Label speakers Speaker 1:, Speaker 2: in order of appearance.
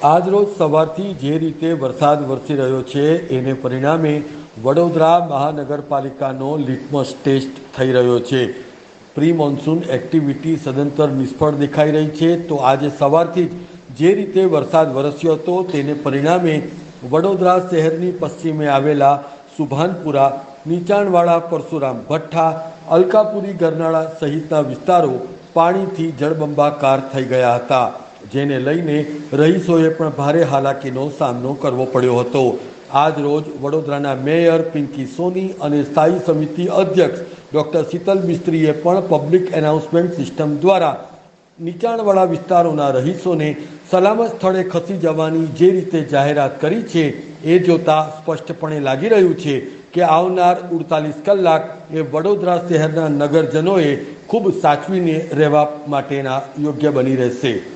Speaker 1: આજરોજ સવારથી જે રીતે વરસાદ વરસી રહ્યો છે એને પરિણામે વડોદરા મહાનગરપાલિકાનો લિટમસ ટેસ્ટ થઈ રહ્યો છે. પ્રી મોન્સૂન એક્ટિવિટી સદંતર નિષ્ફળ દેખાઈ રહી છે. તો આજે સવારથી જ જે રીતે વરસાદ વરસ્યો હતો તેને પરિણામે વડોદરા શહેરની પશ્ચિમે આવેલા સુભાનપુરા, નીચાણવાળા પરશુરામ ભઠ્ઠા, અલકાપુરી, ગરનાળા સહિતના વિસ્તારો પાણીથી જળબંબાકાર થઈ ગયા હતા, જેને લઈને રહીશોએ પણ ભારે હાલાકીનો સામનો કરવો પડ્યો હતો. આજ રોજ વડોદરાના મેયર પિંકી સોની અને સ્થાયી સમિતિ અધ્યક્ષ ડૉક્ટર શીતલ મિસ્ત્રીએ પણ પબ્લિક એનાઉન્સમેન્ટ સિસ્ટમ દ્વારા નીચાણવાળા વિસ્તારોના રહીશોને સલામત સ્થળે ખસી જવાની જે રીતે જાહેરાત કરી છે એ જોતા સ્પષ્ટપણે લાગી રહ્યું છે કે આવનાર 48 કલાક એ વડોદરા શહેરના નગરજનોએ ખૂબ સાચવીને રહેવા માટેના યોગ્ય બની રહેશે.